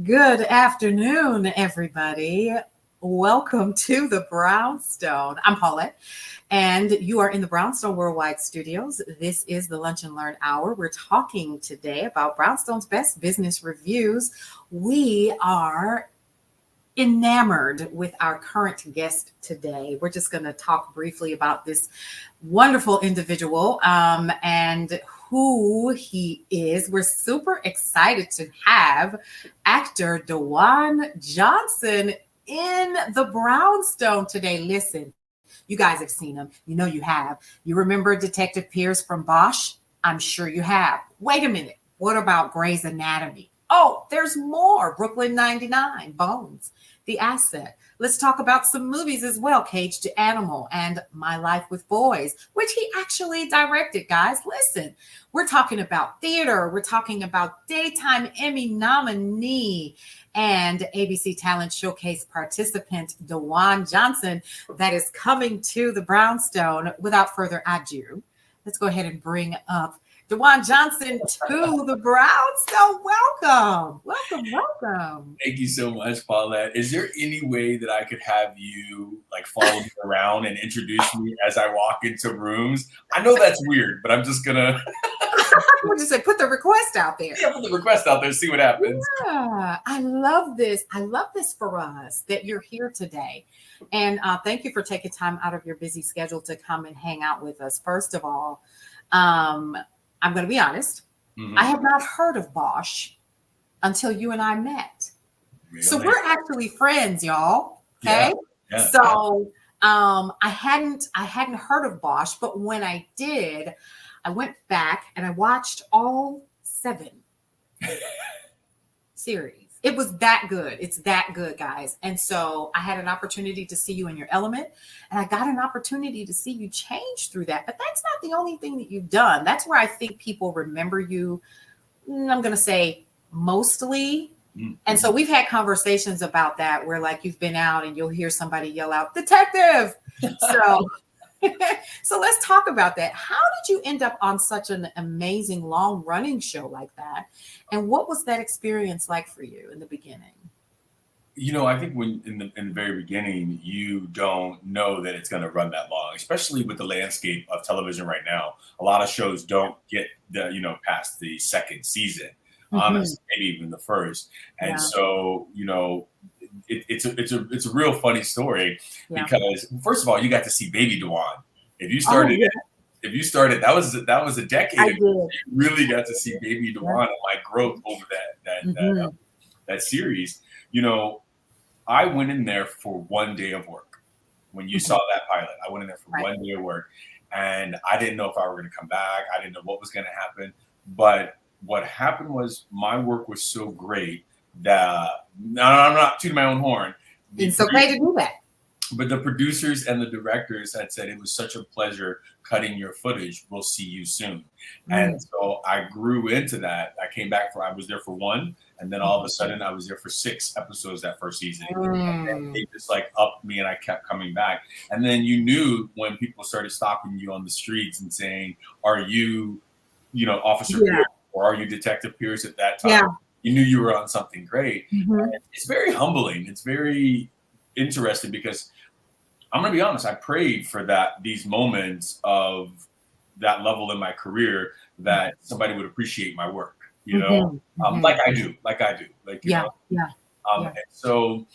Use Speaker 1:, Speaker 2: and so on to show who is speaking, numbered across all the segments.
Speaker 1: Good afternoon, everybody. Welcome to the Brownstone. I'm Paulette, and you are in the Brownstone Worldwide Studios. This is the Lunch and Learn Hour. We're talking today about Brownstone's best business reviews. We are enamored with our current guest today. We're just going to talk briefly about this wonderful individual and who he is. We're super excited to have actor DaJuan Johnson in the Brownstone today. Listen, you guys have seen him. You know you have. You remember Detective Pierce from Bosch? I'm sure you have. Wait a minute. What about Grey's Anatomy? Oh, there's more. Brooklyn 99, Bones, The Asset. Let's talk about some movies as well. Caged Animal and My Life with Boys, which he actually directed, guys. Listen, we're talking about theater. We're talking about Daytime Emmy nominee and ABC Talent Showcase participant, DaJuan Johnson, that is coming to the Brownstone. Without further ado, let's go ahead and bring up DaJuan Johnson to the Brownstone. Welcome.
Speaker 2: Thank you so much, Paulette. Is there any way that I could have you follow me around and introduce me as I walk into rooms? I know that's weird, but I'm just gonna
Speaker 1: We'll just say put the request out there.
Speaker 2: put the request out there, see what happens.
Speaker 1: Yeah, I love this. I love this for us that you're here today. And thank you for taking time out of your busy schedule to come and hang out with us. First of all, I'm going to be honest. I have not heard of Bosch until you and I met.
Speaker 2: Really?
Speaker 1: So we're actually friends, y'all. Okay.
Speaker 2: Yeah,
Speaker 1: so I hadn't heard of Bosch, but when I did, I went back and I watched all 7 series. It was that good. It's that good, guys. And so I had an opportunity to see you in your element, and I got an opportunity to see you change through that. But that's not the only thing that you've done. That's where I think people remember you. I'm going to say mostly. And so we've had conversations about that where you've been out and you'll hear somebody yell out, "Detective." So let's talk about that. How did you end up on such an amazing long running show like that? And what was that experience like for you in the beginning?
Speaker 2: I think when in the very beginning, you don't know that it's going to run that long, especially with the landscape of television right now. A lot of shows don't get past the second season, honestly, maybe even the first. And so, it's a real funny story because first of all, you got to see Baby DaJuan. If you started, that was a decade ago. You really got to see Baby DaJuan and my growth over that series. I went in there for one day of work. When you saw that pilot, I went in there for one day of work, and I didn't know if I were going to come back. I didn't know what was going to happen, but what happened was my work was so great that I'm not tooting my own horn.
Speaker 1: It's okay to do that.
Speaker 2: But the producers and the directors had said, "It was such a pleasure cutting your footage. We'll see you soon." And so I grew into that. I was there for 1, and then all of a sudden I was there for 6 episodes that first season. And they just upped me, and I kept coming back. And then you knew when people started stopping you on the streets and saying, "Are you, Officer Pierce, or are you Detective Pierce?" At that time, you knew you were on something great. It's very humbling. It's very interesting because I'm going to be honest, I prayed for these moments of that level in my career that somebody would appreciate my work, like I do. And so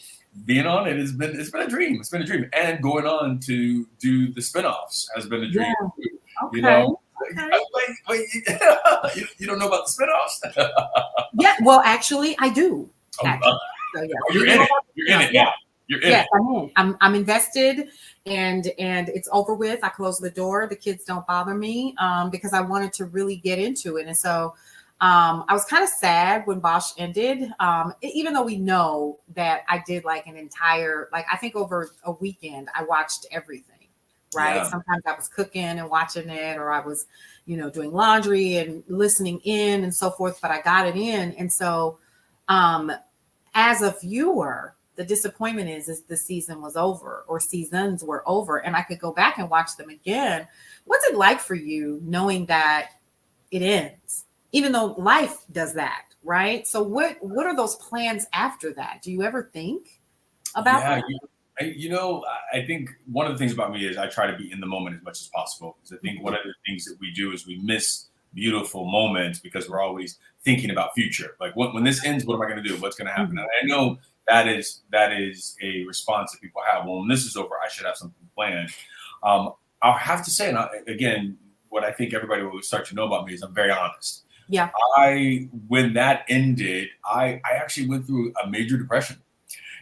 Speaker 2: being on it it's been a dream. It's been a dream. And going on to do the spinoffs has been a dream.
Speaker 1: Okay.
Speaker 2: Wait, you don't know about the spinoffs?
Speaker 1: Yeah, well, actually, I do. So,
Speaker 2: You're in it. You're in it. Yeah.
Speaker 1: Yes, I'm invested, and it's over with. I close the door. The kids don't bother me because I wanted to really get into it. And so I was kind of sad when Bosch ended, even though we know that I did an entire, I think over a weekend, I watched everything, right? Yeah. Sometimes I was cooking and watching it, or I was, doing laundry and listening in and so forth, but I got it in. And so as a viewer, the disappointment is the season was over, or seasons were over, and I could go back and watch them again. What's it like for you knowing that it ends, even though life does that, right? So what are those plans after that? Do you ever think about
Speaker 2: Yeah,
Speaker 1: that?
Speaker 2: I think one of the things about me is I try to be in the moment as much as possible. Because I think one of the things that we do is we miss beautiful moments because we're always thinking about future. Like when this ends, what am I going to do? What's going to happen?
Speaker 1: Mhm.
Speaker 2: And I know that is a response that people have. Well, when this is over, I should have something planned. Um, I'll have to say, and again, what I think everybody will start to know about me is I'm very honest.
Speaker 1: Yeah.
Speaker 2: When that ended, I actually went through a major depression.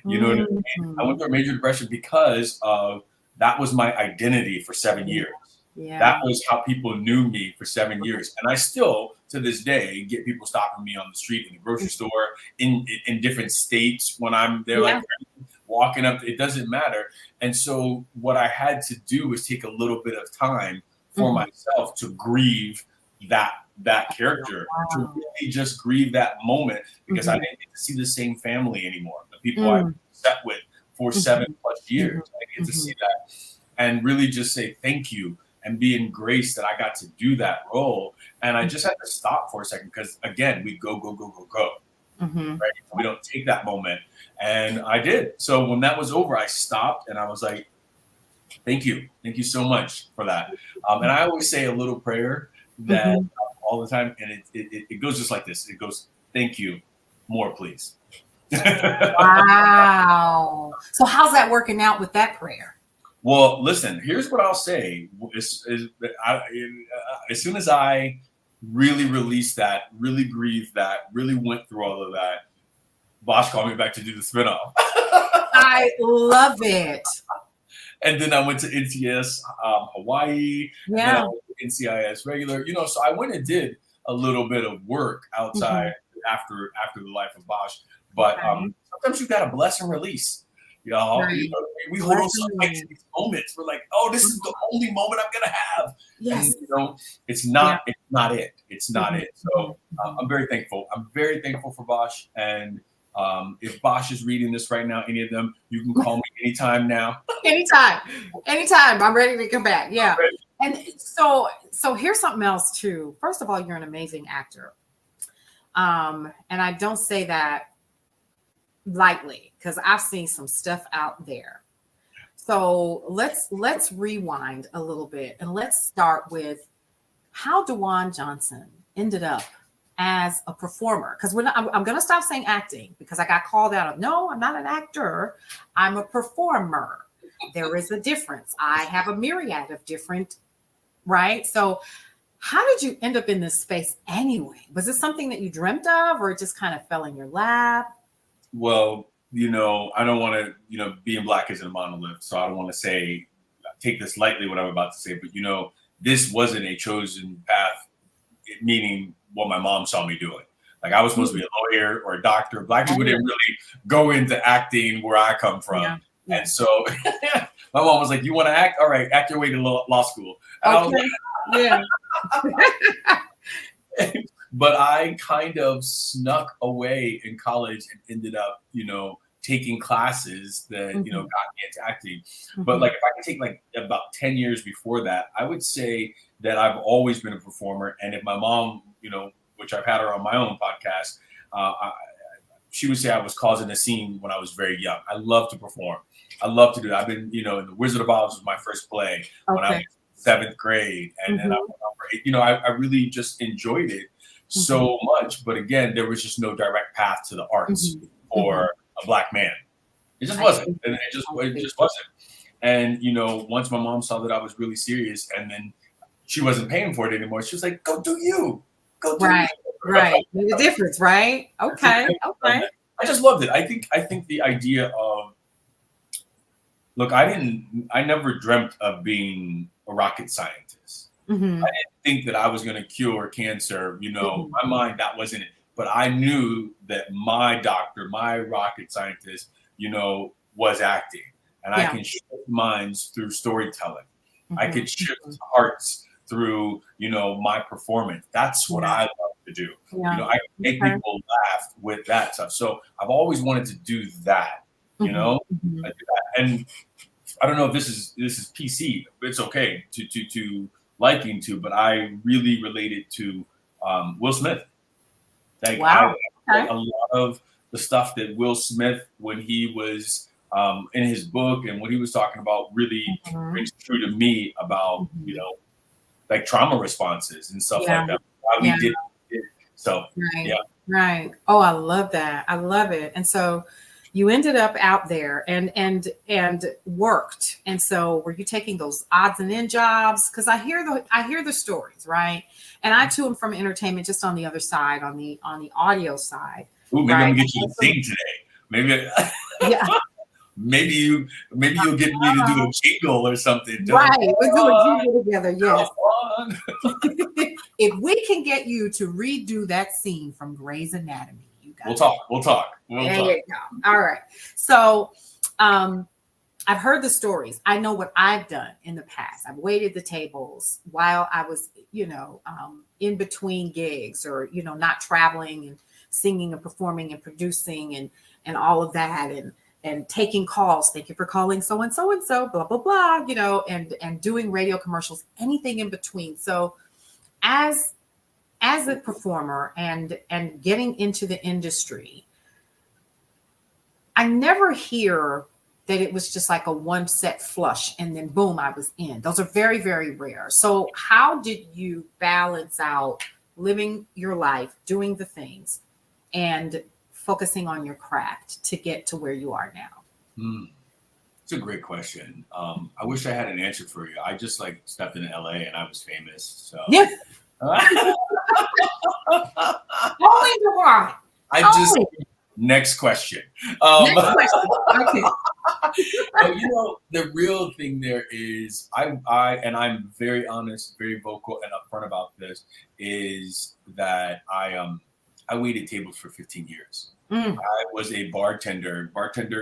Speaker 2: You know what I mean? I went
Speaker 1: Mhm.
Speaker 2: through a major depression because of that was my identity for 7 years. That
Speaker 1: Yeah.
Speaker 2: was how people knew me for 7 years. And I still, to this day, get people stopping me on the street, in the grocery store, in different states when I'm there, like
Speaker 1: Yeah.
Speaker 2: walking up. It doesn't matter. And so what I had to do was take a little bit of time for
Speaker 1: Mhm.
Speaker 2: myself to grieve that that character, to
Speaker 1: Wow.
Speaker 2: really just grieve that moment because I
Speaker 1: Mhm.
Speaker 2: didn't get to see the same family anymore. The people I
Speaker 1: Mm.
Speaker 2: sat with for
Speaker 1: Mhm.
Speaker 2: 7+ years.
Speaker 1: Mhm.
Speaker 2: I didn't get to see
Speaker 1: Mhm.
Speaker 2: that and really just say thank you and be in grace that I got to do that role. And I just had to stop for a second because again, we go, go, go, go, go.
Speaker 1: Mhm.
Speaker 2: Right? We don't take that moment. And I did. So when that was over, I stopped and I was like, thank you. Thank you so much for that. And I always say a little prayer that
Speaker 1: Mhm.
Speaker 2: all the time. And it goes just like this. It goes, thank you. More, please.
Speaker 1: Wow. So how's that working out with that prayer?
Speaker 2: Well, listen, here's what I'll say. As soon as I really released that, really grieved that, really went through all of that, Bosch called me back to do the spinoff.
Speaker 1: I love it.
Speaker 2: And then I went to NCS Hawaii, and then I
Speaker 1: Yeah.
Speaker 2: went to NCIS regular. So I went and did a little bit of work outside
Speaker 1: Mhm.
Speaker 2: after the life of Bosch. But
Speaker 1: Okay.
Speaker 2: sometimes you got to bless and release.
Speaker 1: Right.
Speaker 2: We hold on so tight to
Speaker 1: Blessing.
Speaker 2: these moments. We're like, oh, this is the only moment I'm gonna have, and
Speaker 1: Yes.
Speaker 2: it's
Speaker 1: Yeah.
Speaker 2: not. It's not it. It's not
Speaker 1: Mhm.
Speaker 2: it.
Speaker 1: Mhm.
Speaker 2: So
Speaker 1: Mhm.
Speaker 2: I'm very thankful. I'm very thankful for Bosch, and if Bosch is reading this right now, any of them, you can call me anytime now.
Speaker 1: Anytime. Anytime. I'm ready to come back. Yeah. And so here's something else too. First of all, you're an amazing actor. And I don't say that lightly because I've seen some stuff out there. So let's rewind a little bit and let's start with how DaJuan Johnson ended up as a performer. Because I'm going to stop saying acting because I got called out of no, I'm not an actor. I'm a performer. There is a difference. I have a myriad of different, right? So how did you end up in this space anyway? Was this something that you dreamt of or it just kind of fell in your lap?
Speaker 2: Well, I don't want to, being black isn't a monolith, so I don't want to say take this lightly what I'm about to say, but this wasn't a chosen path, meaning what my mom saw me doing. Like I was supposed to be a lawyer or a doctor. Black people
Speaker 1: Oh,
Speaker 2: didn't really go into acting where I come from.
Speaker 1: yeah. Yeah.
Speaker 2: And so my mom was like, you want to act? All right, act your way to law school. And I was
Speaker 1: Okay. Yeah.
Speaker 2: but I kind of snuck away in college and ended up, taking classes that, got
Speaker 1: Mhm.
Speaker 2: me into acting. But
Speaker 1: Mhm.
Speaker 2: like if I could take like about 10 years before that, I would say that I've always been a performer. And if my mom, which I've had her on my own podcast, she would say I was causing a scene when I was very young. I love to perform. I love to do it. I've been, in The Wizard of Oz was my first play when I was
Speaker 1: Okay.
Speaker 2: in seventh grade. And then I
Speaker 1: Mhm.
Speaker 2: went on for I really just enjoyed it
Speaker 1: Mhm.
Speaker 2: so much. But again, there was just no direct path to the arts
Speaker 1: Mhm. Mhm.
Speaker 2: for a black man. It just
Speaker 1: I
Speaker 2: wasn't.
Speaker 1: see.
Speaker 2: And
Speaker 1: I
Speaker 2: it
Speaker 1: see.
Speaker 2: just wasn't. And, once my mom saw that I was really serious and then she wasn't paying for it anymore, she was like, go do you. Go do you.
Speaker 1: Right. Right. Made a difference, right? Okay. Okay.
Speaker 2: I just loved it. I think the idea of look, I never dreamt of being a rocket scientist. I
Speaker 1: Mhm.
Speaker 2: didn't think that I was going to cure cancer.
Speaker 1: Mhm.
Speaker 2: My mind, that wasn't it. But I knew that my doctor, my rocket scientist, was acting. And I
Speaker 1: Yeah.
Speaker 2: can shift minds through storytelling. I
Speaker 1: Mhm.
Speaker 2: could shift
Speaker 1: Mhm.
Speaker 2: hearts through, my performance. That's what
Speaker 1: Yeah.
Speaker 2: I love to do.
Speaker 1: Yeah.
Speaker 2: I can make
Speaker 1: Okay.
Speaker 2: people laugh with that stuff. So I've always wanted to do that, you
Speaker 1: Mhm.
Speaker 2: know? I
Speaker 1: Mhm.
Speaker 2: do that. And I don't know if this is PC. It's okay to liking to, but I really related to Will Smith. Like
Speaker 1: Wow.
Speaker 2: a lot of the stuff that Will Smith, when he was in his book and what he was talking about, really
Speaker 1: Mhm.
Speaker 2: rings true to me about
Speaker 1: Mhm.
Speaker 2: like trauma responses and stuff
Speaker 1: Yeah.
Speaker 2: like that. Why we
Speaker 1: Yeah.
Speaker 2: did it. So yeah.
Speaker 1: Right. Right. Oh, I love that. I love it. And so you ended up out there and worked. And so were you taking those odds and end jobs? Because I hear the stories, right? And I too am from entertainment, just on the other side, on the audio side,
Speaker 2: Ooh, maybe I'm
Speaker 1: right?
Speaker 2: gonna get you to sing today. Maybe
Speaker 1: Yeah.
Speaker 2: maybe you'll get me to do a jingle or something. Don't
Speaker 1: Right. We'll do a jingle together.
Speaker 2: come
Speaker 1: Yes.
Speaker 2: on.
Speaker 1: If we can get you to redo that scene from Grey's Anatomy, you got
Speaker 2: We'll
Speaker 1: it.
Speaker 2: talk. We'll talk. We'll
Speaker 1: There
Speaker 2: talk.
Speaker 1: you go. All right. So I've heard the stories. I know what I've done in the past. I've waited the tables while I was, in between gigs, or, not traveling and singing and performing and producing and all of that, and taking calls. Thank you for calling so and so and so, blah blah blah, and doing radio commercials, anything in between. So as a performer and getting into the industry, I never hear that it was just like a one set flush and then boom, I was in. Those are very, very rare. So, how did you balance out living your life, doing the things, and focusing on your craft to get to where you are now?
Speaker 2: Hmm. It's a great question. I wish I had an answer for you. I just like stepped into LA and I was famous. So
Speaker 1: Yeah, only the one.
Speaker 2: I just
Speaker 1: Only.
Speaker 2: next question.
Speaker 1: Next question. Okay.
Speaker 2: But the real thing there is and I'm very honest, very vocal and upfront about this, is that I waited tables for 15 years.
Speaker 1: Mm.
Speaker 2: I was a bartender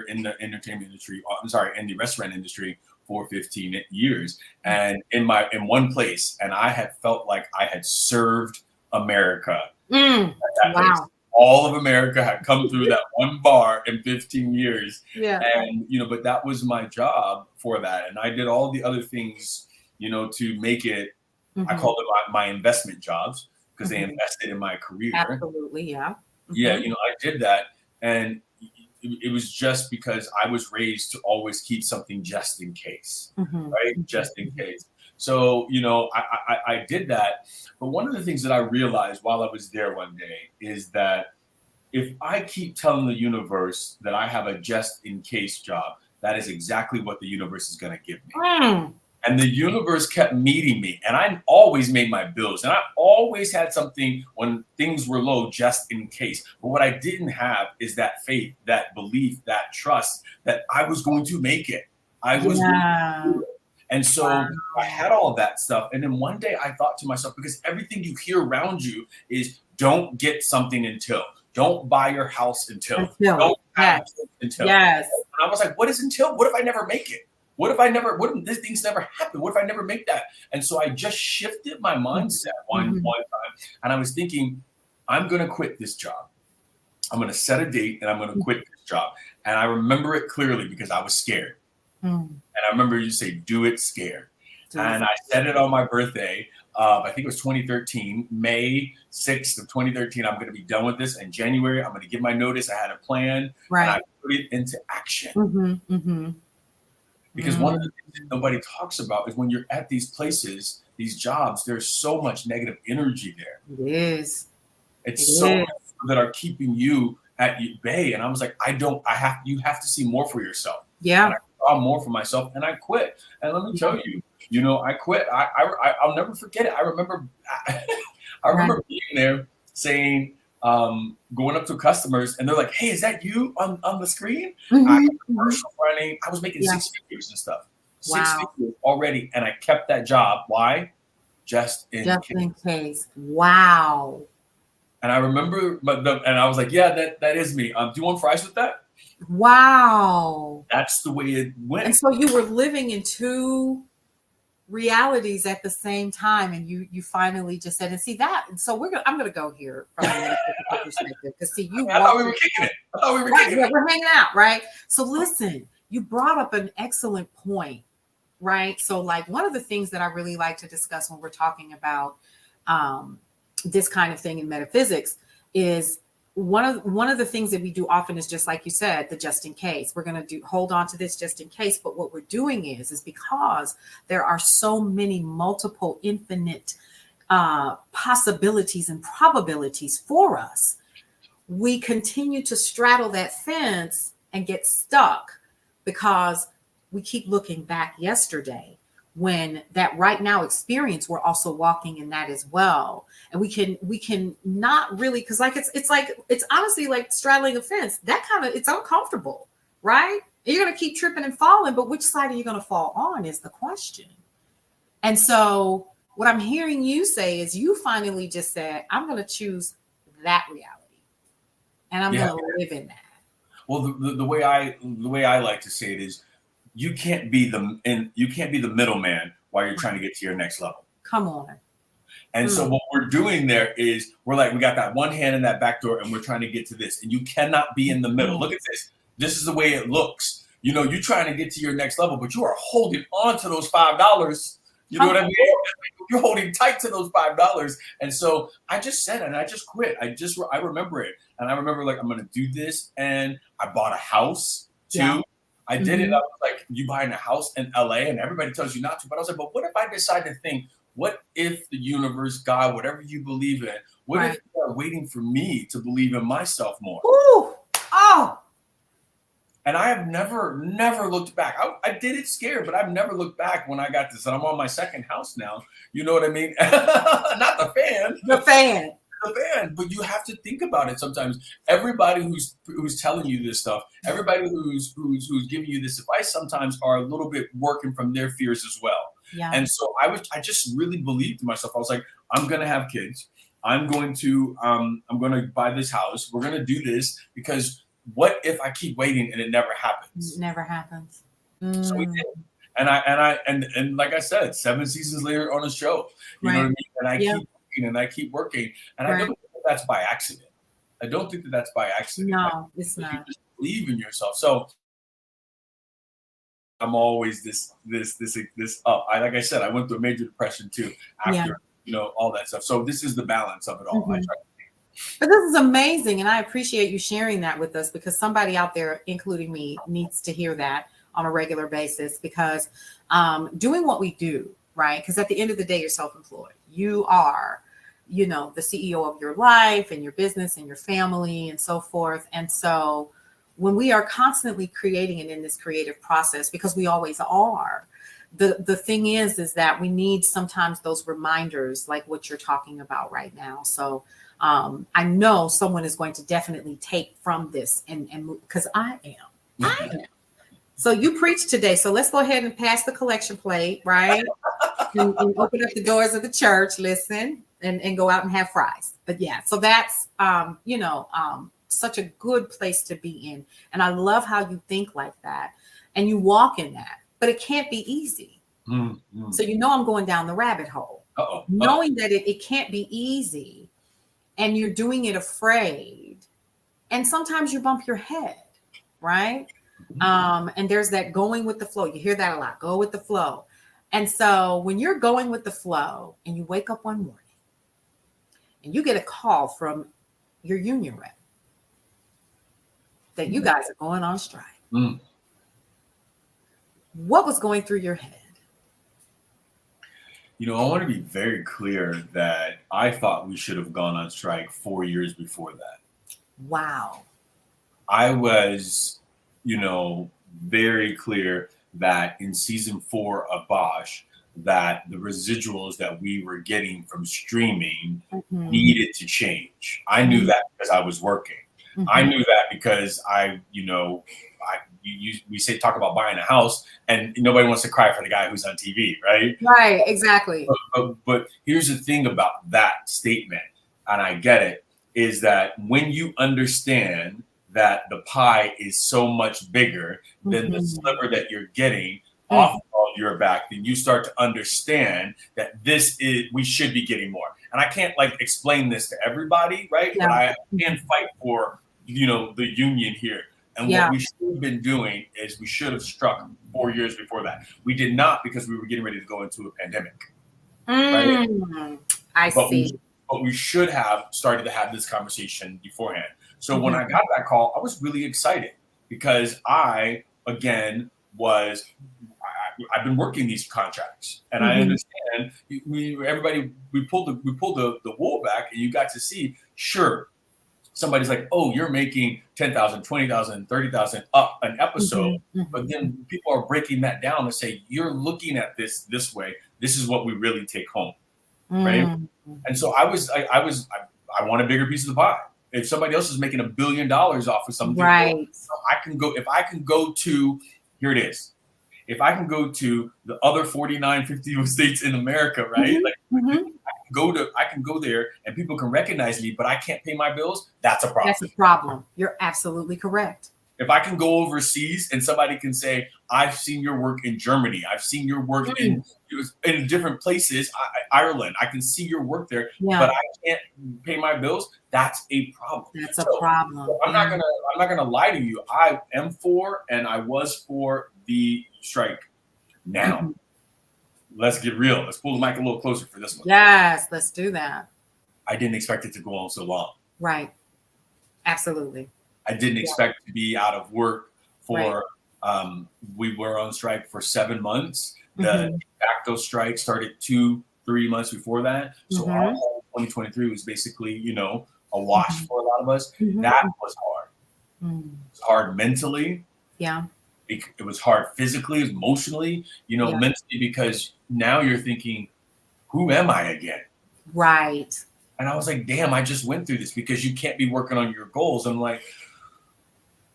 Speaker 2: in the entertainment industry. I'm sorry, in the restaurant industry for 15 years, and in one place, and I had felt like I had served America
Speaker 1: Mm.
Speaker 2: at that place.
Speaker 1: Wow.
Speaker 2: All of America had come through that one bar in 15 years.
Speaker 1: Yeah.
Speaker 2: And, but that was my job for that. And I did all the other things, to make it, I
Speaker 1: Mhm.
Speaker 2: call it my investment jobs, because they
Speaker 1: Mhm.
Speaker 2: invested in my career.
Speaker 1: Absolutely. Yeah.
Speaker 2: Yeah,
Speaker 1: Mhm.
Speaker 2: I did that. And it was just because I was raised to always keep something just in case,
Speaker 1: Mhm.
Speaker 2: right? Just in case. So, I did that. But one of the things that I realized while I was there one day is that if I keep telling the universe that I have a just in case job, that is exactly what the universe is going to give me.
Speaker 1: Mm.
Speaker 2: And the universe kept meeting me, and I always made my bills, and I always had something when things were low, just in case. But what I didn't have is that faith, that belief, that trust that I was going to make it. I was going to do it. And so I had all of that stuff. And then one day I thought to myself, because everything you hear around you is don't get something until, don't buy your house until, don't have kids until.
Speaker 1: Yes.
Speaker 2: And I was like, what is until? What if I never make it? What if these things never happen? What if I never make that? And so I just shifted my mindset one time. And I was thinking, I'm going to quit this job. I'm going to set a date and I'm going to quit this job. And I remember it clearly because I was scared. And I remember you say, do it scared. And I said it on my birthday. I think it was 2013, May 6th of 2013. I'm going to be done with this. In January, I'm going to give my notice. I had a plan.
Speaker 1: Right.
Speaker 2: And I put it into action. Because one of the things that nobody talks about is when you're at these places, these jobs, there's so much negative energy there.
Speaker 1: It is.
Speaker 2: It's so much that are keeping you at bay. And I was like, you have to see more for yourself.
Speaker 1: Yeah.
Speaker 2: And I saw more for myself and I quit. And let me tell you, I quit. I'll never forget it. I remember being there saying, going up to customers and they're like, hey, is that you on the screen? I had a commercial running. I was making 6 figures and stuff. 6 figures already. And I kept that job. Why? Just in
Speaker 1: case. Wow.
Speaker 2: And I remember, and I was like, yeah, that is me. Do you want fries with that?
Speaker 1: Wow.
Speaker 2: That's the way it went.
Speaker 1: And so you were living in two realities at the same time, and you finally just said, and see that. So I'm gonna go here from a perspective, because see,
Speaker 2: I thought we were kicking it.
Speaker 1: We're hanging out, right? So listen, you brought up an excellent point, right? So like one of the things that I really like to discuss when we're talking about this kind of thing in metaphysics, is one of the things that we do often is, just like you said, the just in case. We're going to hold on to this just in case. But what we're doing is because there are so many multiple infinite possibilities and probabilities for us, we continue to straddle that fence and get stuck because we keep looking back yesterday, when that right now experience, we're also walking in that as well. And we can not really, because like it's honestly like straddling a fence. That kind of, it's uncomfortable, right? You're going to keep tripping and falling, but which side are you going to fall on is the question. And so what I'm hearing you say is you finally just said, I'm going to choose that reality and I'm going to live in that.
Speaker 2: Well, the way I like to say it is, you can't be the middleman while you're trying to get to your next level.
Speaker 1: Come on.
Speaker 2: And so what we're doing there is we got that one hand in that back door and we're trying to get to this, and you cannot be in the middle. Look at this. This is the way it looks. You're trying to get to your next level, but you are holding on to those $5. You know what I mean? You're holding tight to those $5. And so I just said it, and I just quit. I remember it. And I remember, like, I'm going to do this. And I bought a house too. Yeah. I did it. I was like, you buying a house in LA and everybody tells you not to. But I was like, but what if I decide to think, what if the universe, God, whatever you believe in, what if you are waiting for me to believe in myself more?
Speaker 1: Ooh. Oh.
Speaker 2: And I have never looked back. I did it scared, but I've never looked back when I got this. And I'm on my second house now. You know what I mean? Not the fan.
Speaker 1: The fan.
Speaker 2: The fan. But you have to think about it sometimes. Everybody who's telling you this stuff, everybody who's giving you this advice sometimes are a little bit working from their fears as well.
Speaker 1: Yeah.
Speaker 2: And so I just really believed in myself. I was like, I'm gonna have kids. I'm going to buy this house. We're gonna do this, because what if I keep waiting and it never happens?
Speaker 1: It never happens.
Speaker 2: So we did. And like I said, 7 seasons later on a show, you know what I mean? And I keep working and I keep working. And I don't think that's by accident. I don't think that's by accident.
Speaker 1: No, it's not.
Speaker 2: You just believe in yourself. So I'm always this up. Like I said, I went through a major depression too after all that stuff. So this is the balance of it all. I try to.
Speaker 1: But this is amazing, and I appreciate you sharing that with us, because somebody out there, including me, needs to hear that on a regular basis, because doing what we do, right? Because at the end of the day, you're self-employed. You are, the CEO of your life and your business and your family and so forth. And so when we are constantly creating and in this creative process, because we always are, the thing is that we need sometimes those reminders, like what you're talking about right now. So I know someone is going to definitely take from this and move, because I am. So you preach today. So let's go ahead and pass the collection plate, right? and open up the doors of the church, listen, and go out and have fries. But yeah, so that's, such a good place to be in. And I love how you think like that and you walk in that, but it can't be easy.
Speaker 2: Mm-hmm.
Speaker 1: So, I'm going down the rabbit hole, knowing that it can't be easy. And you're doing it afraid. And sometimes you bump your head, right? And there's that going with the flow. You hear that a lot, go with the flow. And so when you're going with the flow and you wake up one morning and you get a call from your union rep that you guys are going on strike. What was going through your head?
Speaker 2: I want to be very clear that I thought we should have gone on strike 4 years before that.
Speaker 1: Wow.
Speaker 2: I was, very clear that in season 4 of Bosch, that the residuals that we were getting from streaming needed to change. I knew that because I was working. I knew that because we talk about buying a house and nobody wants to cry for the guy who's on TV, right?
Speaker 1: Right, exactly.
Speaker 2: But here's the thing about that statement, and I get it, is that when you understand that the pie is so much bigger than the sliver that you're getting off of your back, then you start to understand that we should be getting more. And I can't explain this to everybody, right? Yeah. But I can fight for, the union here. And what we should have been doing is we should have struck 4 years before that. We did not, because we were getting ready to go into a pandemic. Right?
Speaker 1: I see.
Speaker 2: but we should have started to have this conversation beforehand. So when I got that call, I was really excited because again, I've been working these contracts, and I understand. We pulled the wool back, and you got to see. Sure, somebody's like, "Oh, you're making 10,000, 20,000, 30,000 up an episode," but then people are breaking that down and say, "You're looking at this way. This is what we really take home." Right. And so I want a bigger piece of the pie. If somebody else is making $1 billion off of something,
Speaker 1: right,
Speaker 2: if I can go to, here it is. If I can go to the other 49, 50 states in America, right? I can go there and people can recognize me, but I can't pay my bills. That's a problem.
Speaker 1: That's a problem. You're absolutely correct.
Speaker 2: If I can go overseas and somebody can say, I've seen your work in Germany, I've seen your work in different places, Ireland, I can see your work there, but I can't pay my bills. That's a problem.
Speaker 1: That's a problem.
Speaker 2: So I'm not gonna lie to you. I am for, and I was for the strike. Now, let's get real. Let's pull the mic a little closer for this one.
Speaker 1: Yes, let's do that.
Speaker 2: I didn't expect it to go on so long.
Speaker 1: Right. Absolutely.
Speaker 2: I didn't expect to be out of work for, we were on strike for 7 months. The de facto strike started 2-3 months before that. So our whole 2023 was basically, a wash for a lot of us. That was hard. It was hard mentally.
Speaker 1: Yeah.
Speaker 2: It was hard physically, emotionally, mentally, because now you're thinking, who am I again?
Speaker 1: Right.
Speaker 2: And I was like, damn, I just went through this because you can't be working on your goals. I'm like,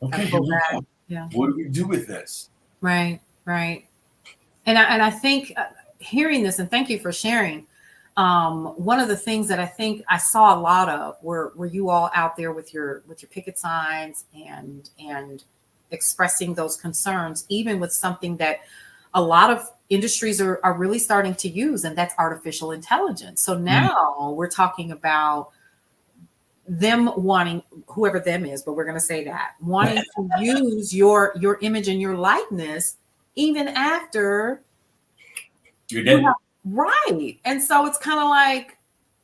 Speaker 2: okay, here we go.
Speaker 1: Yeah.
Speaker 2: What do we do with this?
Speaker 1: Right. And I think hearing this, and thank you for sharing, one of the things that I think I saw a lot of were you all out there with your picket signs and expressing those concerns, even with something that a lot of industries are really starting to use, and that's artificial intelligence. So now we're talking about them wanting, whoever them is, but we're going to say that, wanting to use your image and your likeness even after
Speaker 2: you're dead.
Speaker 1: Right. And so it's kind of like,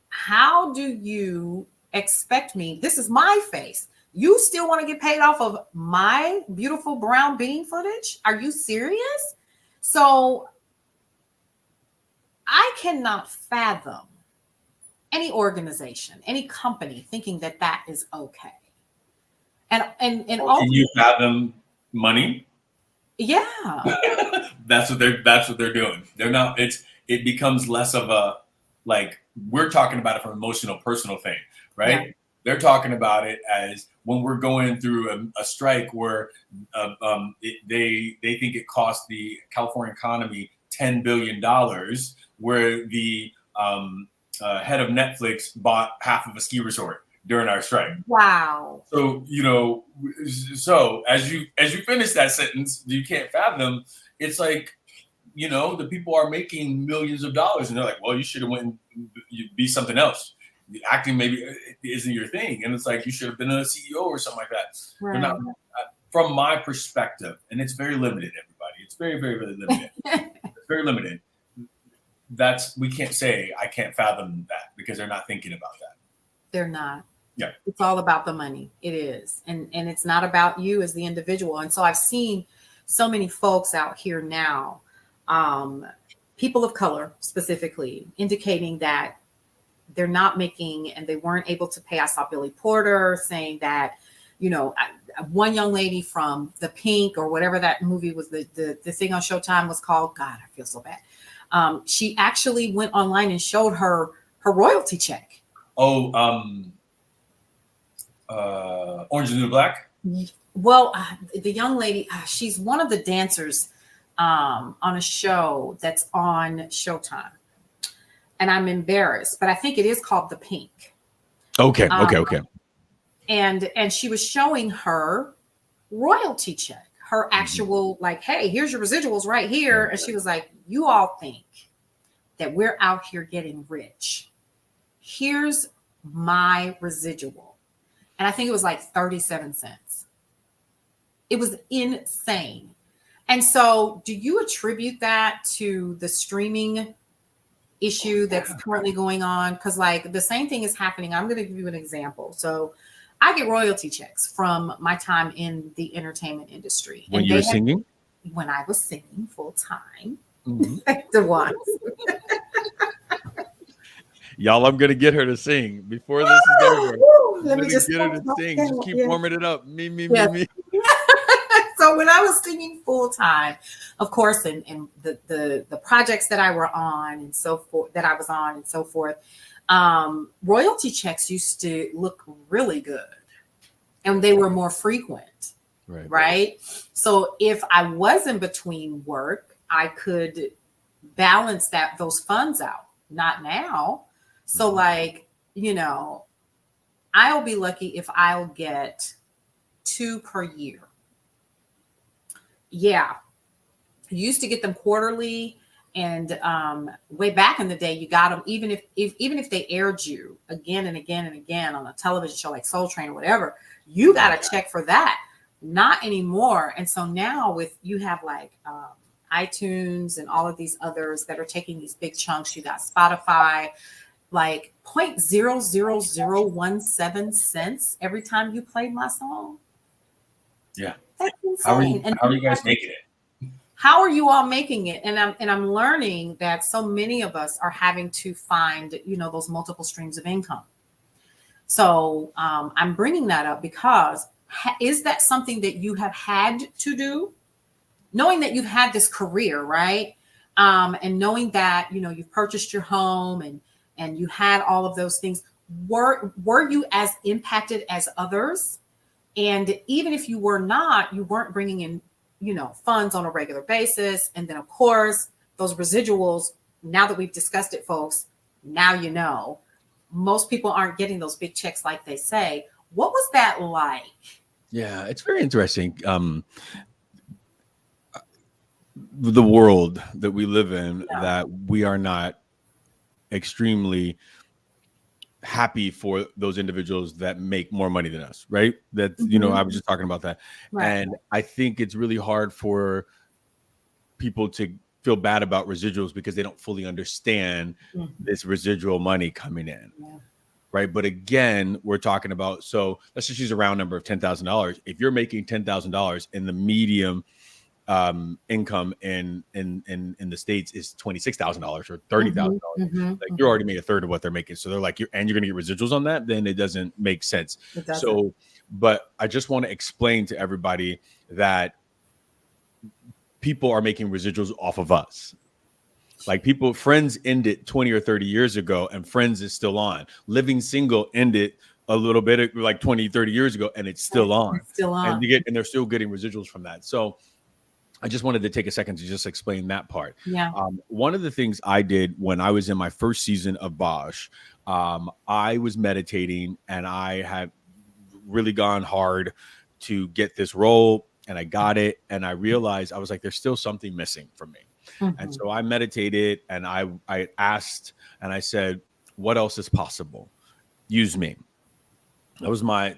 Speaker 1: how do you expect me? This is my face. You still want to get paid off of my beautiful brown bean footage? Are you serious? So I cannot fathom any organization, any company thinking that is okay. And also,
Speaker 2: can you fathom money?
Speaker 1: Yeah.
Speaker 2: That's what they're doing. They're not, it becomes less of a, like, we're talking about it from emotional, personal thing, right? Yeah. They're talking about it as when we're going through a strike where they think it cost the California economy $10 billion, where the head of Netflix bought half of a ski resort during our strike.
Speaker 1: Wow.
Speaker 2: So, so as you finish that sentence, you can't fathom. It's like, the people are making millions of dollars, and they're like, well, you should have went and be something else. The acting maybe isn't your thing. And it's like, you should have been a CEO or something like that.
Speaker 1: Right.
Speaker 2: Not, from my perspective, and it's very limited, everybody. It's very, very, very limited. It's very limited. We can't say I can't fathom that because they're not thinking about that.
Speaker 1: They're not.
Speaker 2: Yeah.
Speaker 1: It's all about the money. It is. And it's not about you as the individual. And so I've seen so many folks out here now, people of color specifically, indicating that they're not making, and they weren't able to pay. I saw Billy Porter saying that, one young lady from The Pink or whatever that movie was, the thing on Showtime was called. God, I feel so bad. She actually went online and showed her royalty check.
Speaker 2: Oh, Orange is the New Black?
Speaker 1: Well, the young lady, she's one of the dancers on a show that's on Showtime. And I'm embarrassed, but I think it is called The Pink.
Speaker 3: Okay.
Speaker 1: And she was showing her royalty check, her actual, like, hey, here's your residuals right here. And she was like, you all think that we're out here getting rich. Here's my residual. And I think it was like 37 cents. It was insane. And so do you attribute that to the streaming issue that's currently going on? Because like the same thing is happening. I'm going to give you an example. So I get royalty checks from my time in the entertainment industry.
Speaker 3: When you were singing?
Speaker 1: When I was singing full time.
Speaker 3: Mm-hmm.
Speaker 1: DaJuan.
Speaker 3: Y'all, I'm gonna get her to sing before this is over.
Speaker 1: Let me just
Speaker 3: get her to sing. Just keep warming it up. Me.
Speaker 1: So when I was singing full time, of course, and the projects that I were on and so forth, that I was on and so forth, royalty checks used to look really good, and they were more frequent, right? So if I was in between work, I could balance those funds out. Not now. So like, you know, I'll be lucky if I'll get 2 per year. Yeah. You used to get them quarterly, and way back in the day, you got them even if they aired you again and again and again on a television show like Soul Train or whatever, you got a check for that. Not anymore. And so now you have like iTunes and all of these others that are taking these big chunks. You got Spotify, like 0.00017 cents every time you play my song.
Speaker 2: Yeah.
Speaker 1: That's insane.
Speaker 2: How are you guys making it?
Speaker 1: How are you all making it? And I'm learning that so many of us are having to find, you know, those multiple streams of income. So I'm bringing that up because is that something that you have had to do? Knowing that you've had this career, right? And knowing that, you know, you've purchased your home and you had all of those things, were you as impacted as others? And even if you were not, you weren't bringing in, you know, funds on a regular basis. And then of course, those residuals, now that we've discussed it, folks, now you know, most people aren't getting those big checks like they say. What was that like?
Speaker 3: Yeah, it's very interesting. The world that we live in, that we are not extremely happy for those individuals that make more money than us, right? That, you know, I was just talking about that. And I think it's really hard for people to feel bad about residuals because they don't fully understand this residual money coming in. Right. But again, we're talking about, so let's just use a round number of $10,000. If you're making $10,000 in the medium income in the States is $26,000 or $30,000, like you're already made a third of what they're making. So they're like, you're going to get residuals on that. Then it doesn't make sense. So, but I just want to explain to everybody that people are making residuals off of us. Like Friends ended 20 or 30 years ago and Friends is still on. Living Single ended a little bit like 20, 30 years ago and it's still on. It's still on. And they're still getting residuals from that. So I just wanted to take a second to just explain that part.
Speaker 1: Yeah.
Speaker 3: One of the things I did when I was in my first season of Bosch, I was meditating and I had really gone hard to get this role and I got it. And I realized I was like, there's still something missing from me. And so I meditated and I asked and I said, what else is possible? Use me. That was my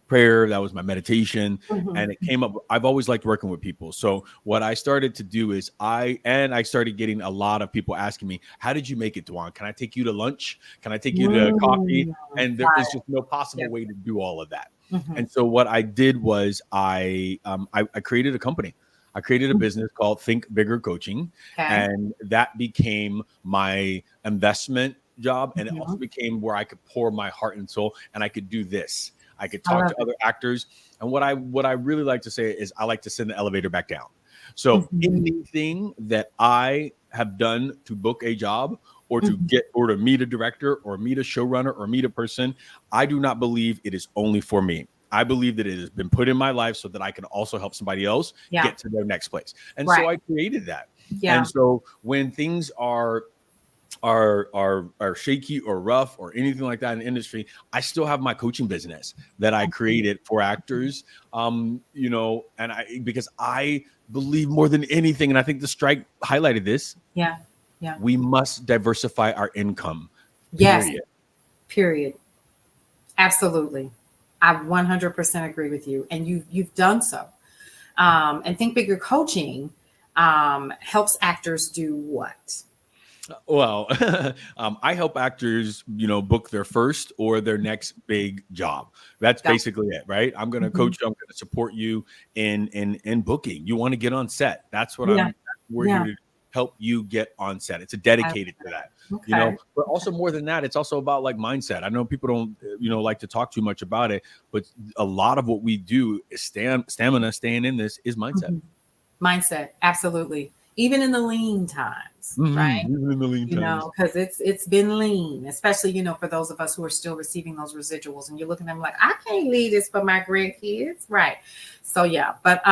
Speaker 3: prayer. That was my meditation. And it came up. I've always liked working with people. So what I started to do is I started getting a lot of people asking me, how did you make it, DaJuan? Can I take you to lunch? Can I take you to coffee? And there is just no possible way to do all of that. And so what I did was I created a company. I created a business called Think Bigger Coaching, and that became my investment job. And it also became where I could pour my heart and soul, and I could do this. I could talk to other actors. And what I really like to say is I like to send the elevator back down. So anything that I have done to book a job or to meet a director or meet a showrunner or meet a person, I do not believe it is only for me. I believe that it has been put in my life so that I can also help somebody else get to their next place. And so I created that. And so when things are shaky or rough or anything like that in the industry, I still have my coaching business that I created for actors. You know, and because I believe more than anything, and I think the strike highlighted this. Yeah. We must diversify our income.
Speaker 1: Period. Absolutely. I 100% agree with you. And you've done so. And Think Bigger Coaching, helps actors do what?
Speaker 3: Well, I help actors, book their first or their next big job. That's basically it, right? I'm going to coach you. I'm going to support you in booking. You want to get on set. That's what we're here to help you get on set. It's a dedicated to that,
Speaker 1: Okay.
Speaker 3: but also more than that, it's also about like mindset. I know people don't, like to talk too much about it, but a lot of what we do is stamina, staying in this is mindset.
Speaker 1: Mindset. Absolutely. Even in the lean times, right?
Speaker 3: Even in the lean times.
Speaker 1: Because it's been lean, especially, for those of us who are still receiving those residuals, and you're looking at them like, I can't leave this for my grandkids. Right. So yeah, but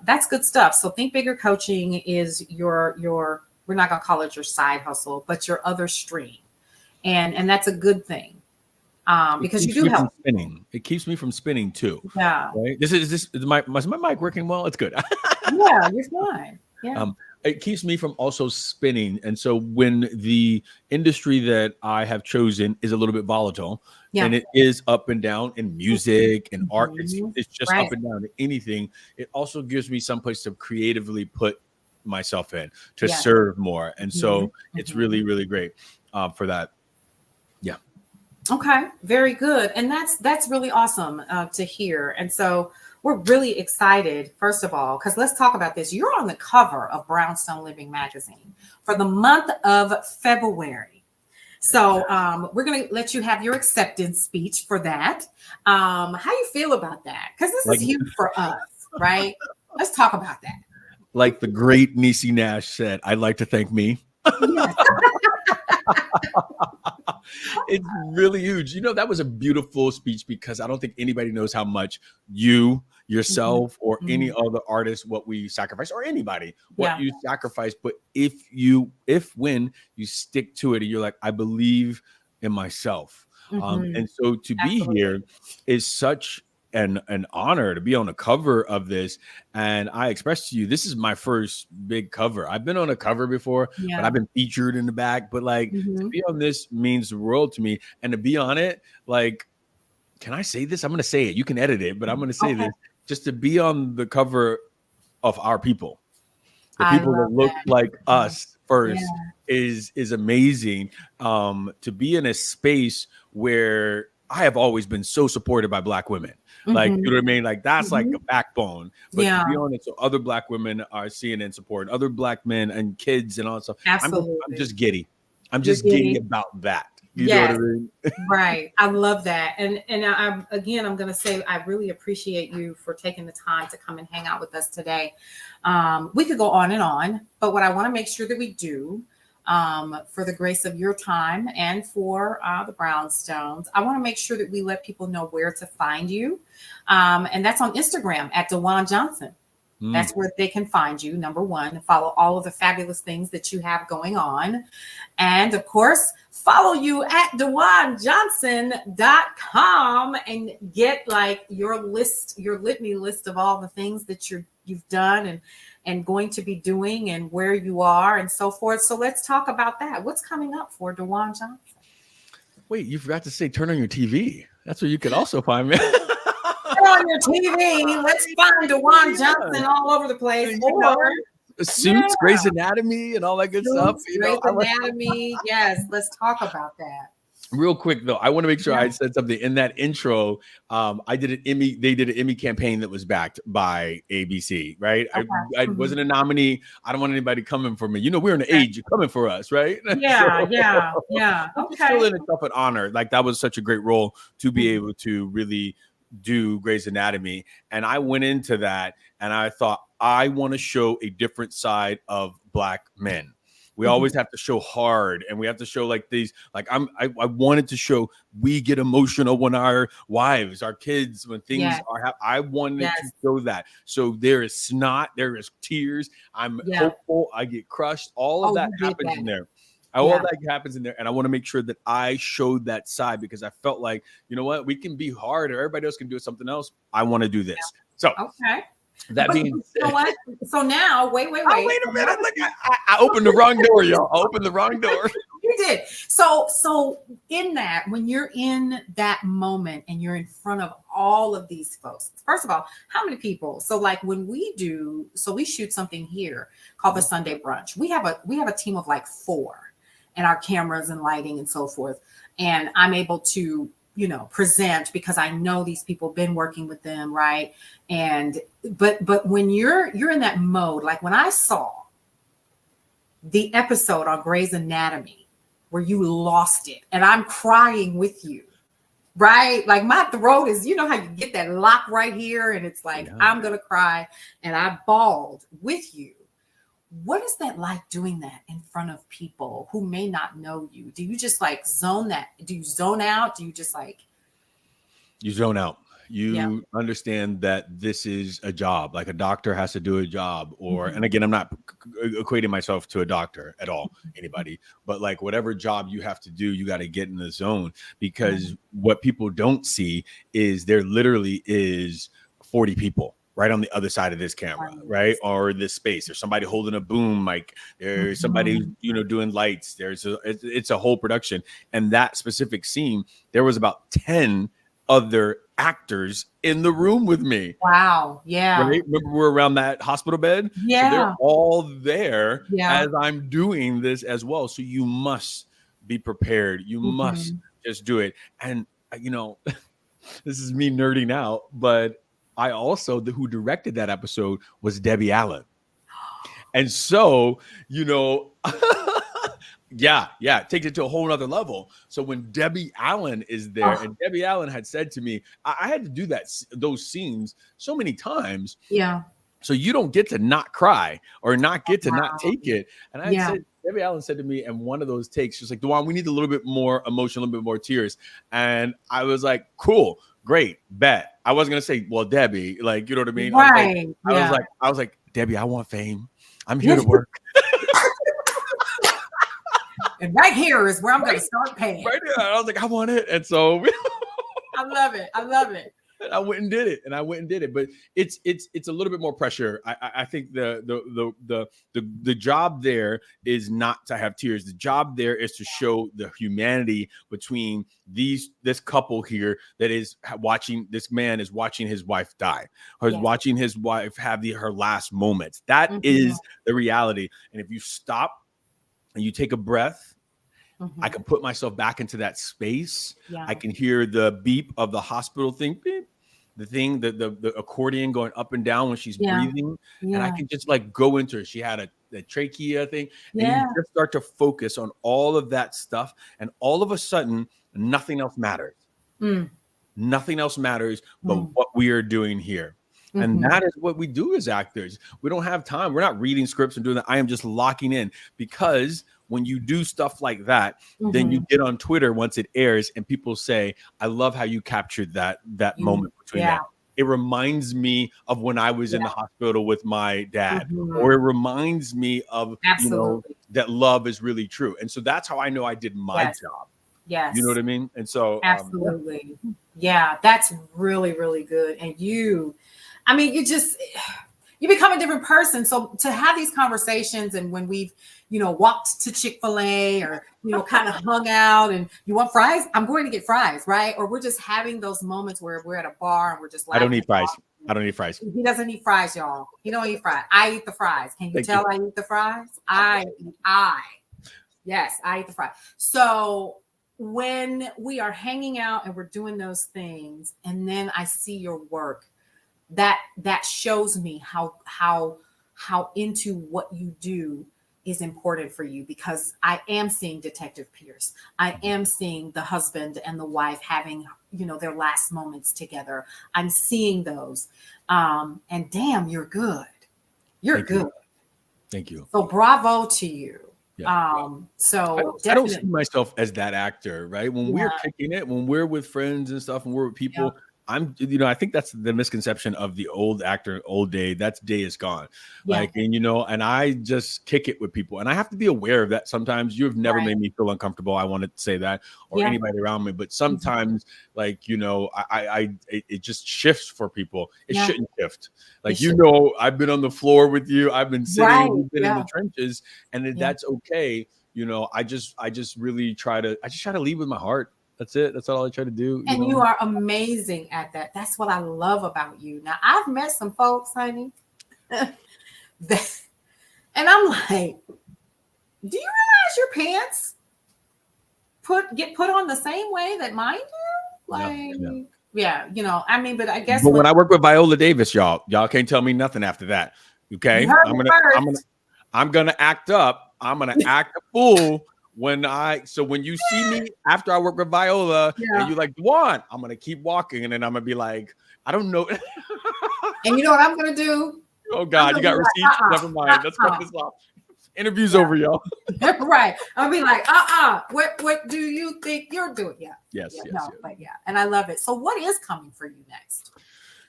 Speaker 1: that's good stuff. So Think Bigger Coaching is your we're not gonna call it your side hustle, but your other stream. And that's a good thing. Because you do help
Speaker 3: spinning. It keeps me from spinning too.
Speaker 1: Yeah.
Speaker 3: Right. Is my mic working well? It's good.
Speaker 1: Yeah, you're fine. Yeah.
Speaker 3: It keeps me from also spinning. And so when the industry that I have chosen is a little bit volatile, and it is up and down in music and art, it's just up and down to anything. It also gives me some place to creatively put myself in to serve more. And so it's really, really great for that. Yeah.
Speaker 1: Okay. Very good. And that's really awesome to hear. And so we're really excited, first of all, because let's talk about this. You're on the cover of Brownstone Living magazine for the month of February. So we're going to let you have your acceptance speech for that. How you feel about that? Because this is huge for us, right? Let's talk about that.
Speaker 3: Like the great Niecy Nash said, I'd like to thank me. Yes. It's really huge. That was a beautiful speech because I don't think anybody knows how much yourself or any other artist, what we sacrifice, or anybody, what you sacrifice. But when you stick to it and you're like, I believe in myself. And so to be here is such an honor to be on the cover of this. And I expressed to you, this is my first big cover. I've been on a cover before, but I've been featured in the back. But to be on this means the world to me. And to be on it, can I say this? I'm going to say it. You can edit it, but I'm going to say this. Just to be on the cover of our people, the people that look like us first is amazing. To be in a space where I have always been so supported by Black women. You know what I mean? That's like a backbone. But to be on it, so other Black women are seeing and supporting other Black men and kids and all that stuff.
Speaker 1: Absolutely.
Speaker 3: I'm just giddy. I'm just giddy about that. You know what I mean?
Speaker 1: Right. I love that. And I'm going to say, I really appreciate you for taking the time to come and hang out with us today. We could go on and on, but what I want to make sure that we do, for the grace of your time and for the Brownstones, I want to make sure that we let people know where to find you. And that's on Instagram at DaJuan Johnson. That's where they can find you. Number one, follow all of the fabulous things that you have going on. And of course, follow you at DaJuanJohnson.com and get your litany list of all the things that you've done and going to be doing and where you are and so forth. So let's talk about that. What's coming up for DaJuan Johnson? Wait,
Speaker 3: you forgot to say turn on your TV. That's where you can also find me.
Speaker 1: On your TV, let's find DaJuan Johnson all over the place.
Speaker 3: Suits, Grey's Anatomy, and all that good stuff.
Speaker 1: Grey's Anatomy, yes. Let's talk about that.
Speaker 3: Real quick though, I want to make sure I said something in that intro. I did an Emmy. They did an Emmy campaign that was backed by ABC, right? Okay. I wasn't a nominee. I don't want anybody coming for me. We're in the age you're coming for us, right?
Speaker 1: Yeah, yeah. Okay.
Speaker 3: Still in itself an honor. That was such a great role to be able to really do Grey's Anatomy. And I went into that and I thought, I want to show a different side of Black men. We always have to show hard and we have to show these, I wanted to show we get emotional when our wives, our kids, when things are, I wanted to show that. So there is snot, there is tears. I'm hopeful. I get crushed. All of that happens in there. All that happens in there. And I want to make sure that I showed that side because I felt like, you know what, we can be hard or everybody else can do something else. I want to do this. So, that being said,
Speaker 1: you know what? So now, wait
Speaker 3: a minute. I opened the wrong door, y'all. I opened the wrong door.
Speaker 1: You did. So in that, when you're in that moment and you're in front of all of these folks. First of all, how many people? So like when we shoot something here called the Sunday brunch. We have a team of like 4 and our cameras and lighting and so forth. And I'm able to, present because I know these people, been working with them. Right. And, but when you're in that mode, like when I saw the episode on Grey's Anatomy where you lost it and I'm crying with you, right? Like my throat is, how you get that lock right here and it's like, I'm going to cry, and I bawled with you. What is that like doing that in front of people who may not know you? Do you just like zone out? Do you just like...
Speaker 3: You zone out. You understand that this is a job, like a doctor has to do a job, or, and again, I'm not equating myself to a doctor at all, anybody, but like whatever job you have to do, you got to get in the zone, because what people don't see is there literally is 40 people right on the other side of this camera, right? Or this space. There's somebody holding a boom mic. There's somebody, doing lights. It's a whole production. And that specific scene, there was about 10 other actors in the room with me.
Speaker 1: Wow. Yeah.
Speaker 3: Right? Remember we're around that hospital bed?
Speaker 1: Yeah.
Speaker 3: So they're all there as I'm doing this as well. So you must be prepared. You must just do it. And, this is me nerding out, but I also, who directed that episode was Debbie Allen. And so, it takes it to a whole nother level. So when Debbie Allen is there, and Debbie Allen had said to me, I had to do those scenes so many times.
Speaker 1: Yeah.
Speaker 3: So you don't get to not cry or not get to not take it. And I said, Debbie Allen said to me in one of those takes, she's like, DaJuan, we need a little bit more emotion, a little bit more tears. And I was like, cool, great, bet. I wasn't going to say, well, Debbie, like, you know what I mean?
Speaker 1: Right.
Speaker 3: I was like, Debbie, I want fame. I'm here to work.
Speaker 1: And right here is where I'm going to start paying.
Speaker 3: Right here. I was like, I want it. And so
Speaker 1: I love it.
Speaker 3: And I went and did it. But it's a little bit more pressure. I think the job there is not to have tears. The job there is to show the humanity between this couple here that is watching. This man is watching his wife die, or is watching his wife have her last moments. That is the reality. And if you stop and you take a breath, I can put myself back into that space. Yeah. I can hear the beep of the hospital thing, beep, the thing, the accordion going up and down when she's breathing. Yeah. And I can just like go into it. She had a trachea thing. And you just start to focus on all of that stuff. And all of a sudden, nothing else matters. Nothing else matters but what we are doing here. And that is what we do as actors. We don't have time. We're not reading scripts and doing that. I am just locking in, because when you do stuff like that, then you get on Twitter once it airs and people say, I love how you captured that moment between that. It reminds me of when I was in the hospital with my dad, or it reminds me of, that love is really true. And so that's how I know I did my job.
Speaker 1: Yes.
Speaker 3: You know what I mean? And so
Speaker 1: absolutely. That's really, really good. And you become a different person. So to have these conversations, and when we've, walked to Chick-fil-A or, kind of hung out and you want fries, I'm going to get fries, right? Or we're just having those moments where we're at a bar and we're just like,
Speaker 3: I don't need fries.
Speaker 1: He doesn't eat fries, y'all. He don't eat fries. I eat the fries. Can you tell I eat the fries? Yes, I eat the fries. So when we are hanging out and we're doing those things, and then I see your work, that shows me how into what you do is important for you, because I am seeing Detective Pierce. I am seeing the husband and the wife having, their last moments together. I'm seeing those. And damn, you're good. You're good.
Speaker 3: Thank you.
Speaker 1: So bravo to you.
Speaker 3: Yeah.
Speaker 1: So
Speaker 3: I don't see myself as that actor, right? When we're kicking it, when we're with friends and stuff, and we're with people, I think that's the misconception of the old actor, old day. That day is gone. Like, and I just kick it with people, and I have to be aware of that. Sometimes you've never made me feel uncomfortable. I want to say that, or anybody around me, but sometimes it just shifts for people. It shouldn't shift. Like, I've been on the floor with you. I've been sitting, we've been in the trenches, and that's okay. I just really try to lead with my heart. That's it. That's all I try to do.
Speaker 1: And you are amazing at that. That's what I love about you. Now, I've met some folks, honey, and I'm like, do you realize your pants get put on the same way that mine do? Like, yeah, you know, I mean, but I guess
Speaker 3: when I work with Viola Davis, y'all can't tell me nothing after that. Okay. I'm gonna act up. I'm gonna act a fool when you see me after I work with Viola and you like, DaJuan, I'm gonna keep walking and then I'm gonna be like, I don't know.
Speaker 1: And you know what I'm gonna do?
Speaker 3: Oh God, you got receipts? Never mind. Let's cut this off. Interview's over, y'all.
Speaker 1: Right. I'll be like, what do you think you're doing? Yes. But and I love it. So what is coming for you next?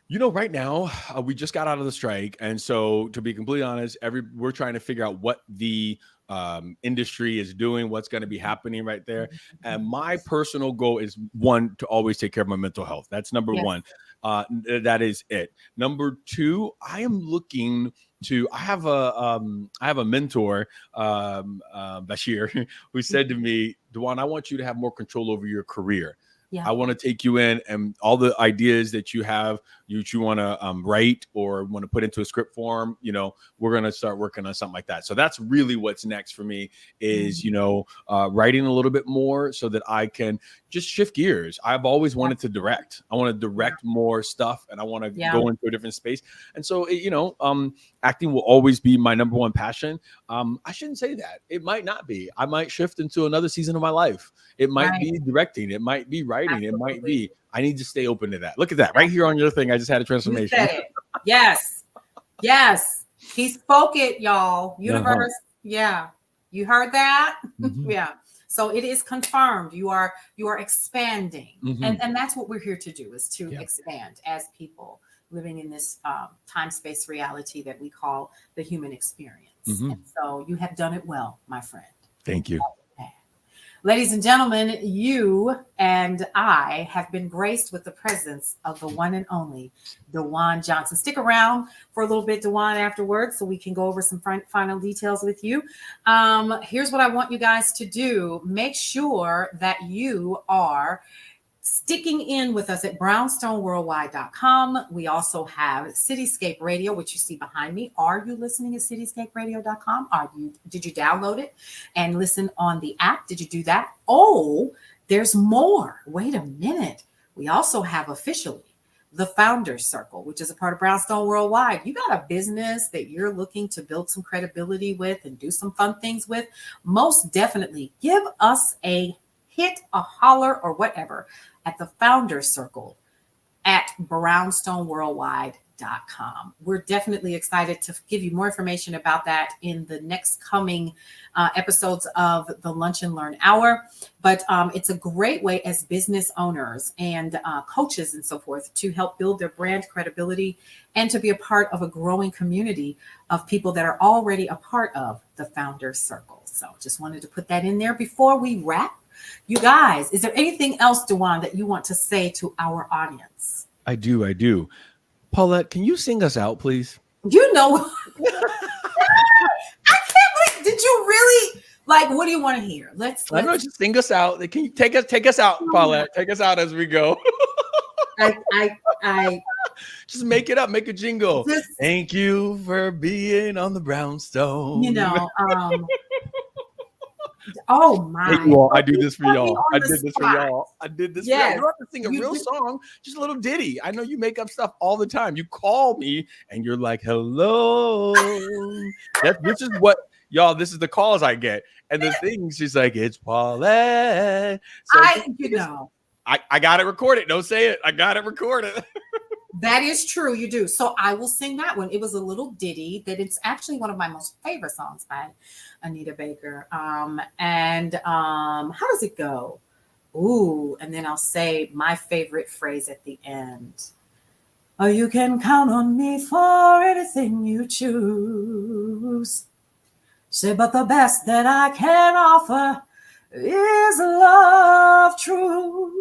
Speaker 3: You know, right now we just got out of the strike, and so to be completely honest, we're trying to figure out what the industry is doing, what's going to be happening right there. And my personal goal is, one, to always take care of my mental health. That's number one. That is it. Number two, I am looking to. I have a mentor, Bashir, who said to me, DaJuan, I want you to have more control over your career. Yeah. I want to take you in, and all the ideas that you have, you want to write or want to put into a script form, you know, we're going to start working on something like that. So that's really what's next for me is, you know, writing a little bit more so that I can just shift gears. I've always wanted to direct. I want to direct more stuff, and I want to go into a different space. And so, you know, acting will always be my number one passion. I shouldn't say that. It might not be. I might shift into another season of my life. It might be directing. It might be writing. Absolutely. It might be. I need to stay open to that. Look at that right here on your thing. I just had a transformation.
Speaker 1: You said it. Yes. He spoke it, y'all. Universe. Yeah. You heard that? Mm-hmm. Yeah. So it is confirmed. You are expanding. Mm-hmm. And that's what we're here to do, is to expand as people living in this time-space reality that we call the human experience. Mm-hmm. And so you have done it well, my friend.
Speaker 3: Thank you.
Speaker 1: Ladies and gentlemen, you and I have been graced with the presence of the one and only DaJuan Johnson. Stick around for a little bit, DaJuan, afterwards, so we can go over some final details with you. Here's what I want you guys to do. Make sure that you are sticking in with us at brownstoneworldwide.com. We also have Cityscape Radio, which you see behind me. Are you listening at cityscaperadio.com? Did you download it and listen on the app? Did you do that? Oh, there's more. Wait a minute. We also have officially the Founders Circle, which is a part of Brownstone Worldwide. You got a business that you're looking to build some credibility with and do some fun things with. Most definitely give us a hit, a holler, or whatever at the Founders Circle at brownstoneworldwide.com. We're definitely excited to give you more information about that in the next coming episodes of the Lunch and Learn Hour. But it's a great way as business owners and coaches and so forth to help build their brand credibility and to be a part of a growing community of people that are already a part of the Founders Circle. So just wanted to put that in there before we wrap. You guys, is there anything else, DaJuan, that you want to say to our audience?
Speaker 3: I do. Paulette, can you sing us out, please?
Speaker 1: You know, I can't believe, did you really, like, what do you want to hear? Let's
Speaker 3: just sing us out. Can you take us out, Paulette? Take us out as we go.
Speaker 1: I
Speaker 3: just make it up, make a jingle. Thank you for being on the Brownstone.
Speaker 1: You know, oh my!
Speaker 3: Hey, you all, I do this for y'all. I did this for y'all. You don't have to sing a real song, just a little ditty. I know you make up stuff all the time. You call me and you're like, "Hello." This is what y'all. This is the calls I get, and the thing she's like, "It's Paulette." So I got it recorded. Don't say it. I got it recorded.
Speaker 1: That is true. You do. So I will sing that one. It was a little ditty that it's actually one of my most favorite songs by Anita Baker. How does it go? Ooh, and then I'll say my favorite phrase at the end. Oh, you can count on me for anything you choose. Say, but the best that I can offer is love true.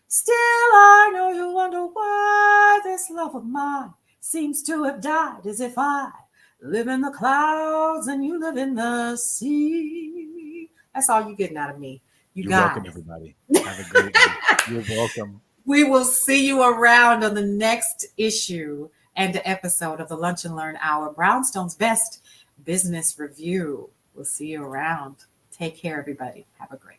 Speaker 1: Still, I know you wonder why this love of mine seems to have died, as if I live in the clouds and you live in the sea. That's all you're getting out of me.
Speaker 3: You're
Speaker 1: guys.
Speaker 3: welcome, everybody. Have a great one. You're welcome.
Speaker 1: We will see you around on the next issue and episode of the Lunch and Learn Hour, Brownstone's Best Business Review. We'll see you around. Take care, everybody. Have a great